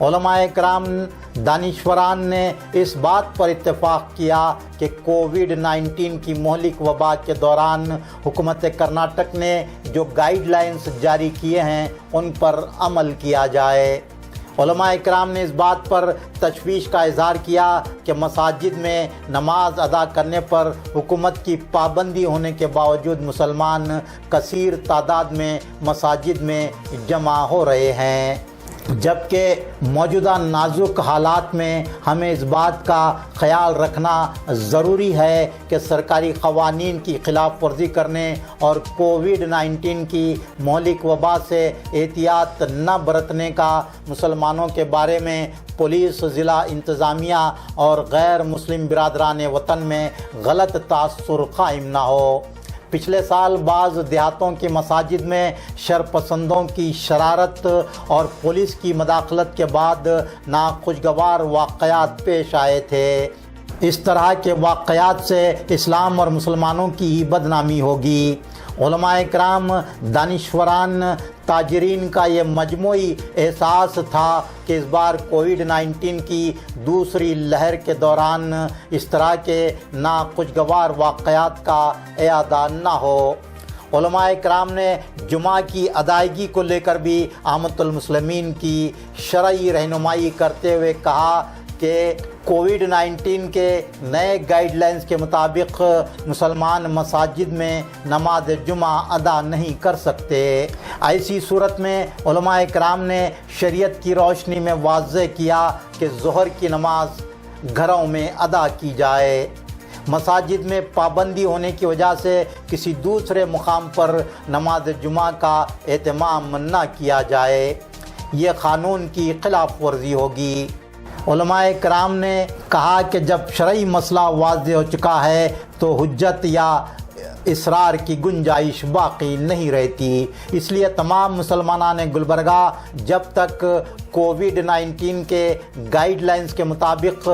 علماء کرام دانشوران نے اس بات پر اتفاق کیا کہ کووڈ-19 کی مہلک وبا کے دوران حکومت کرناٹک نے جو گائیڈ لائنز جاری کیے ہیں ان پر عمل کیا جائے۔ علماء کرام نے اس بات پر تشویش کا اظہار کیا کہ مساجد میں نماز ادا کرنے پر حکومت کی پابندی ہونے کے باوجود مسلمان کثیر تعداد میں مساجد میں جمع ہو رہے ہیں، جبکہ موجودہ نازک حالات میں ہمیں اس بات کا خیال رکھنا ضروری ہے کہ سرکاری قوانین کی خلاف ورزی کرنے اور کووڈ-19 کی مہلک وبا سے احتیاط نہ برتنے کا مسلمانوں کے بارے میں پولیس، ضلع انتظامیہ اور غیر مسلم برادران وطن میں غلط تاثر قائم نہ ہو۔ پچھلے سال بعض دیہاتوں کی مساجد میں شرپسندوں کی شرارت اور پولیس کی مداخلت کے بعد ناخوشگوار واقعات پیش آئے تھے۔ اس طرح کے واقعات سے اسلام اور مسلمانوں کی ہی بدنامی ہوگی۔ علماء کرام، دانشوران، تاجرین کا یہ مجموعی احساس تھا کہ اس بار کووڈ-19 کی دوسری لہر کے دوران اس طرح کے ناخوشگوار واقعات کا اعادہ نہ ہو۔ علماء کرام نے جمعہ کی ادائیگی کو لے کر بھی عامۃ المسلمین کی شرعی رہنمائی کرتے ہوئے کہا کہ کووڈ-19 کے نئے گائیڈ لائنز کے مطابق مسلمان مساجد میں نماز جمعہ ادا نہیں کر سکتے۔ ایسی صورت میں علماء کرام نے شریعت کی روشنی میں واضح کیا کہ ظہر کی نماز گھروں میں ادا کی جائے۔ مساجد میں پابندی ہونے کی وجہ سے کسی دوسرے مقام پر نماز جمعہ کا اہتمام نہ کیا جائے، یہ قانون کی خلاف ورزی ہوگی۔ علماء کرام نے کہا کہ جب شرعی مسئلہ واضح ہو چکا ہے تو حجت یا اصرار کی گنجائش باقی نہیں رہتی۔ اس لیے تمام مسلمانان گلبرگہ جب تک کووڈ-19 کے گائیڈ لائنز کے مطابق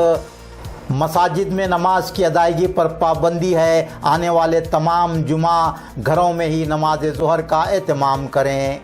مساجد میں نماز کی ادائیگی پر پابندی ہے، آنے والے تمام جمعہ گھروں میں ہی نماز ظہر کا اہتمام کریں۔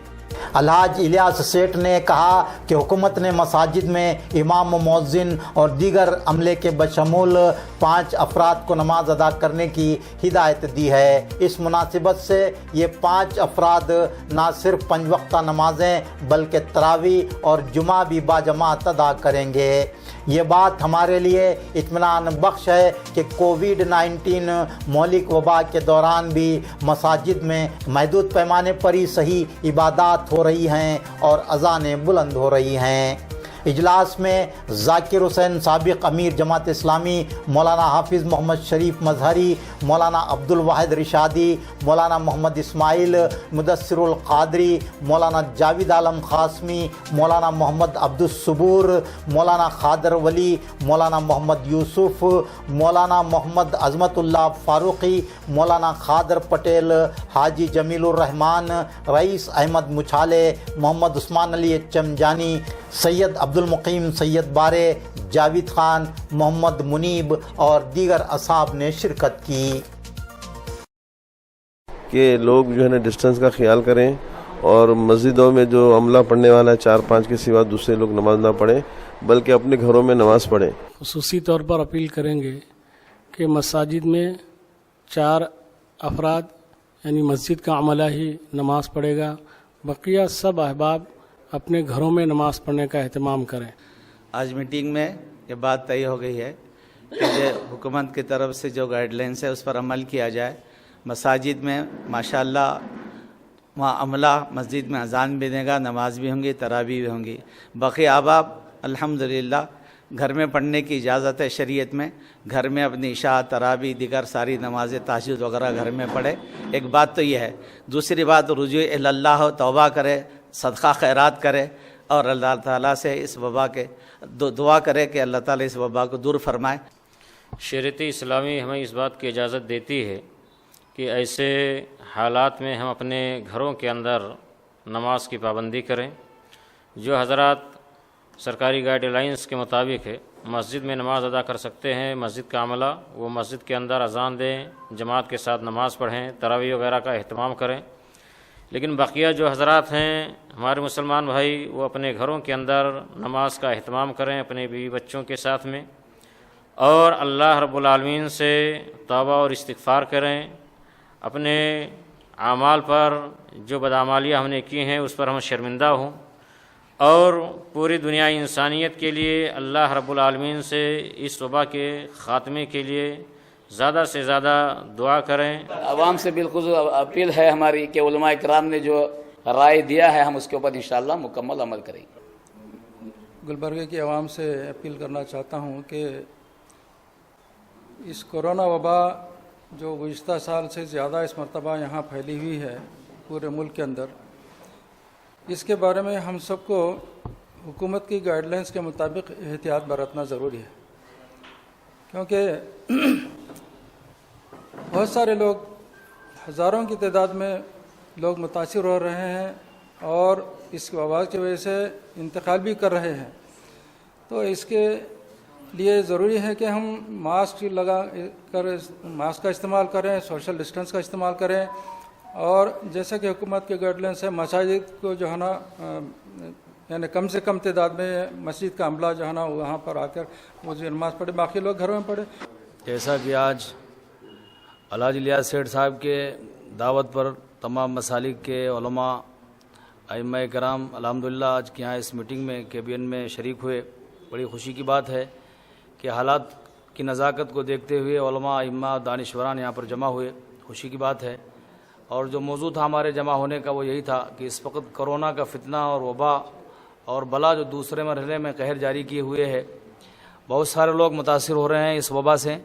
الحاج الیاس سیٹھ نے کہا کہ حکومت نے مساجد میں امام و مؤذن اور دیگر عملے کے بشمول 5 افراد کو نماز ادا کرنے کی ہدایت دی ہے۔ اس مناسبت سے یہ 5 افراد نہ صرف 5 وقتہ نمازیں بلکہ تراویح اور جمعہ بھی باجماعت ادا کریں گے۔ یہ بات ہمارے لیے اطمینان بخش ہے کہ کووڈ-19 مہلک وبا کے دوران بھی مساجد میں محدود پیمانے پر ہی صحیح عبادات ہو رہی ہیں اور اذانیں بلند ہو رہی ہیں۔ اجلاس میں ذاکر حسین سابق امیر جماعت اسلامی، مولانا حافظ محمد شریف مظہری، مولانا عبد الواحد رشادی، مولانا محمد اسماعیل، مدثر القادری، مولانا جاوید عالم قاسمی، مولانا محمد عبد الصبور، مولانا خادر ولی، مولانا محمد یوسف، مولانا محمد عظمت اللہ فاروقی، مولانا خادر پٹیل، حاجی جمیل الرحمان، رئیس احمد مچھالے، محمد عثمان علی چمجانی، سید عبد المقیم سید بارے، جاوید خان، محمد منیب اور دیگر اصحاب نے شرکت کی۔ کہ لوگ جو ہے نا ڈسٹنس کا خیال کریں اور مسجدوں میں جو عملہ پڑھنے والا ہے 4-5 کے سوا دوسرے لوگ نماز نہ پڑھیں بلکہ اپنے گھروں میں نماز پڑھیں۔ خصوصی طور پر اپیل کریں گے کہ مساجد میں 4 افراد یعنی مسجد کا عملہ ہی نماز پڑھے گا، بقیہ سب احباب اپنے گھروں میں نماز پڑھنے کا اہتمام کریں۔ آج میٹنگ میں یہ بات طے ہو گئی ہے کہ حکومت کی طرف سے جو گائیڈ لائنس ہے اس پر عمل کیا جائے۔ مساجد میں ماشاءاللہ وہاں عملہ مسجد میں اذان بھی دے گا، نماز بھی ہوں گی، تراویح بھی ہوں گی۔ باقی احباب الحمدللہ گھر میں پڑھنے کی اجازت ہے شریعت میں، گھر میں اپنی عشاء، تراویح، دیگر ساری نمازیں، تہجد وغیرہ گھر میں پڑھے۔ ایک بات تو یہ ہے۔ دوسری بات رجوع اللہ، توبہ کرے، صدقہ خیرات کرے اور اللہ تعالیٰ سے اس وبا کے دعا کرے کہ اللہ تعالیٰ اس وبا کو دور فرمائے۔ شریعت اسلامی ہمیں اس بات کی اجازت دیتی ہے کہ ایسے حالات میں ہم اپنے گھروں کے اندر نماز کی پابندی کریں۔ جو حضرات سرکاری گائیڈ لائنس کے مطابق ہے مسجد میں نماز ادا کر سکتے ہیں، مسجد کا عملہ وہ مسجد کے اندر اذان دیں، جماعت کے ساتھ نماز پڑھیں، تراویح وغیرہ کا اہتمام کریں۔ لیکن بقیہ جو حضرات ہیں ہمارے مسلمان بھائی وہ اپنے گھروں کے اندر نماز کا اہتمام کریں اپنے بیوی بچوں کے ساتھ میں، اور اللہ رب العالمین سے توبہ اور استغفار کریں، اپنے اعمال پر جو بدعمالیاں ہم نے کی ہیں اس پر ہم شرمندہ ہوں، اور پوری دنیا انسانیت کے لیے اللہ رب العالمین سے اس وبا کے خاتمے کے لیے زیادہ سے زیادہ دعا کریں۔ عوام سے بالخصوص اپیل ہے ہماری کہ علماء کرام نے جو رائے دیا ہے ہم اس کے اوپر انشاءاللہ مکمل عمل کریں گے۔ گلبرگہ کی عوام سے اپیل کرنا چاہتا ہوں کہ اس کورونا وبا جو گزشتہ سال سے زیادہ اس مرتبہ یہاں پھیلی ہوئی ہے پورے ملک کے اندر، اس کے بارے میں ہم سب کو حکومت کی گائیڈ لائنس کے مطابق احتیاط برتنا ضروری ہے، کیونکہ بہت سارے لوگ، ہزاروں کی تعداد میں لوگ متاثر ہو رہے ہیں اور اس وبا کی وجہ سے انتقال بھی کر رہے ہیں۔ تو اس کے لیے ضروری ہے کہ ہم ماسک لگا کر ماسک کا استعمال کریں، سوشل ڈسٹینس کا استعمال کریں، اور جیسا کہ حکومت کے گائیڈ لائنس ہے مساجد کو جو ہے نا یعنی کم سے کم تعداد میں مسجد کا عملہ جو ہے نا وہاں پر آ کر وہ نماز پڑھے، باقی لوگ گھروں میں پڑھے۔ جیسا کہ آج الحاج الیاس سیٹھ صاحب کے دعوت پر تمام مسالک کے علماء ائمہ کرام الحمدللہ آج کے یہاں اس میٹنگ میں KBN میں شریک ہوئے، بڑی خوشی کی بات ہے کہ حالات کی نزاکت کو دیکھتے ہوئے علماء ائمہ دانشوران یہاں پر جمع ہوئے، خوشی کی بات ہے۔ اور جو موضوع تھا ہمارے جمع ہونے کا وہ یہی تھا کہ اس وقت کرونا کا فتنہ اور وبا اور بلا جو دوسرے مرحلے میں قہر جاری کیے ہوئے ہے، بہت سارے لوگ متاثر ہو رہے ہیں اس وبا سے،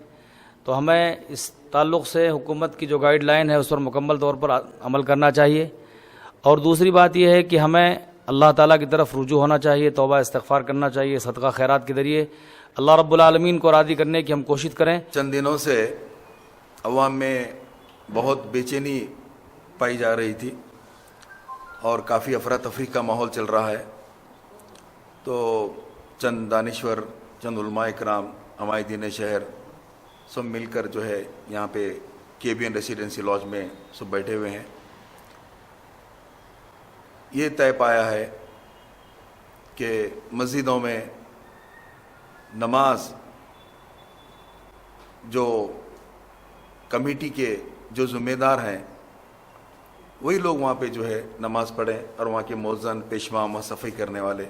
تو ہمیں اس تعلق سے حکومت کی جو گائیڈ لائن ہے اس پر مکمل طور پر عمل کرنا چاہیے۔ اور دوسری بات یہ ہے کہ ہمیں اللہ تعالیٰ کی طرف رجوع ہونا چاہیے، توبہ استغفار کرنا چاہیے، صدقہ خیرات کے ذریعے اللہ رب العالمین کو راضی کرنے کی ہم کوشش کریں۔ چند دنوں سے عوام میں بہت بے چینی پائی جا رہی تھی اور کافی افراتفری کا ماحول چل رہا ہے، تو چند دانشور، چند علماء کرام، عمائدین شہر سب مل کر جو ہے یہاں پہ KBN ریسیڈنسی لاج میں سب بیٹھے ہوئے ہیں۔ یہ طے پایا ہے کہ مسجدوں میں نماز جو کمیٹی کے جو ذمہ دار ہیں وہی لوگ وہاں پہ جو ہے نماز پڑھیں، اور وہاں کے مؤذن، پیشوا، صفائی کرنے والے،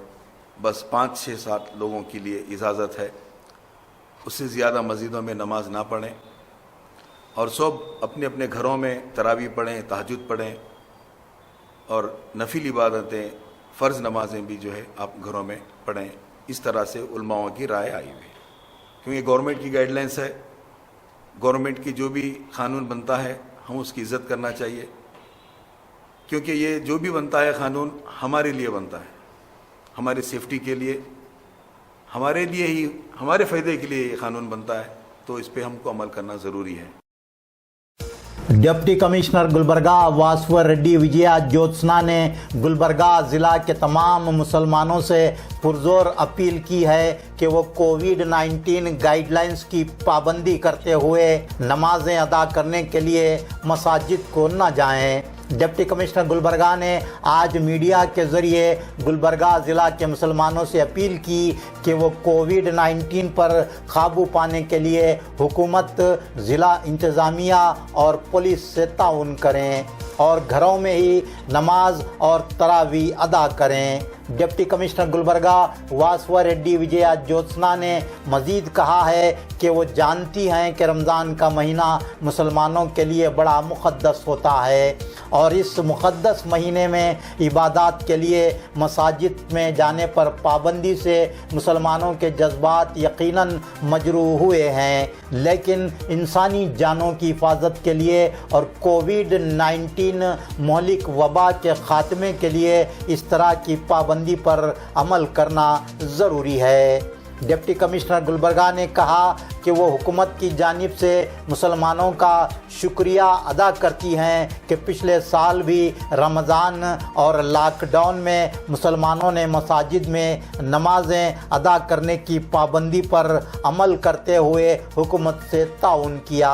بس 5 6 7 لوگوں کے لیے اجازت ہے، اس سے زیادہ مسجدوں میں نماز نہ پڑھیں، اور سب اپنے اپنے گھروں میں تراویح پڑھیں، تہجد پڑھیں، اور نفل عبادتیں، فرض نمازیں بھی جو ہے آپ گھروں میں پڑھیں۔ اس طرح سے علماء کی رائے آئی ہوئی ہے، کیونکہ گورنمنٹ کی گائیڈ لائنس ہے، گورنمنٹ کی جو بھی قانون بنتا ہے ہم اس کی عزت کرنا چاہیے، کیونکہ یہ جو بھی بنتا ہے قانون ہمارے لیے بنتا ہے، ہماری سیفٹی کے لیے، ہمارے لیے ہی، ہمارے فائدے کے لیے یہ قانون بنتا ہے، تو اس پہ ہم کو عمل کرنا ضروری ہے۔ Deputy commissioner Gulbarga واسور ready Vijaya جوتسنا نے گلبرگہ ضلع کے تمام مسلمانوں سے پرزور اپیل کی ہے کہ وہ کووڈ-19 گائیڈ لائنز کی پابندی کرتے ہوئے نمازیں ادا کرنے کے لیے مساجد کو نہ جائیں۔ ڈپٹی کمشنر گلبرگہ نے آج میڈیا کے ذریعے گلبرگہ ضلع کے مسلمانوں سے اپیل کی کہ وہ کووڈ-19 پر قابو پانے کے لیے حکومت، ضلع انتظامیہ اور پولیس سے تعاون کریں اور گھروں میں ہی نماز اور تراویح ادا کریں۔ Deputy commissioner Gulbarga واسوا ready Vijaya جوتسنا نے مزید کہا ہے کہ وہ جانتی ہیں کہ رمضان کا مہینہ مسلمانوں کے لیے بڑا مقدس ہوتا ہے، اور اس مقدس مہینے میں عبادات کے لیے مساجد میں جانے پر پابندی سے مسلمانوں کے جذبات یقیناً مجروح ہوئے ہیں، لیکن انسانی جانوں کی حفاظت کے لیے اور کووڈ-19 مہلک وبا کے خاتمے کے لیے اس طرح کی پابندی پر عمل کرنا ضروری ہے۔ ڈپٹی کمشنر گلبرگہ نے کہا کہ وہ حکومت کی جانب سے مسلمانوں کا شکریہ ادا کرتی ہیں کہ پچھلے سال بھی رمضان اور لاک ڈاؤن میں مسلمانوں نے مساجد میں نمازیں ادا کرنے کی پابندی پر عمل کرتے ہوئے حکومت سے تعاون کیا۔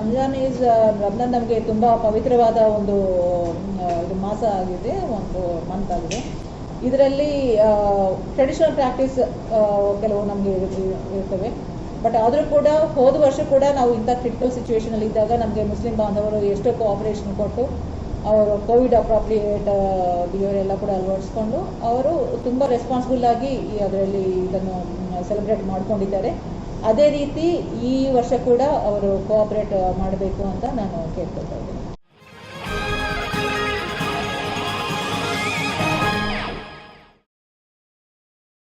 ರಂಜಾನ್ ನಮಗೆ ತುಂಬ ಪವಿತ್ರವಾದ ಒಂದು ಇದು ಮಾಸ ಆಗಿದೆ, ಒಂದು ಮಂತ್ ಆಗಿದೆ. ಇದರಲ್ಲಿ ಟ್ರೆಡಿಷನಲ್ ಪ್ರಾಕ್ಟೀಸ್ ಕೆಲವು ನಮಗೆ ಇರ್ತವೆ. ಬಟ್ ಆದರೂ ಕೂಡ ಹೋದ ವರ್ಷ ಕೂಡ ನಾವು ಇಂಥ ಕ್ರಿಟಿಕಲ್ ಸಿಚುವೇಷನಲ್ಲಿ ಇದ್ದಾಗ ನಮಗೆ ಮುಸ್ಲಿಂ ಬಾಂಧವರು ಎಷ್ಟೋ ಕೋಆಪರೇಷನ್ ಕೊಟ್ಟು ಅವರು ಕೋವಿಡ್ ಅಪ್ರಾಪ್ರಿಯೇಟ್ ಬಿಹೇವಿಯರ್ ಎಲ್ಲ ಕೂಡ ಅಳವಡಿಸ್ಕೊಂಡು ಅವರು ತುಂಬ ರೆಸ್ಪಾನ್ಸಿಬಲ್ ಆಗಿ ಅದರಲ್ಲಿ ಇದನ್ನು ಸೆಲೆಬ್ರೇಟ್ ಮಾಡ್ಕೊಂಡಿದ್ದಾರೆ. ಅದೇ ರೀತಿ ಈ ವರ್ಷ ಕೂಡ ಅವರು ಕೋಆಪರೇಟ್ ಮಾಡಬೇಕು ಅಂತ ನಾನು ಕೇಳ್ಕೊಳ್ತಾ ಇದ್ದೀನಿ.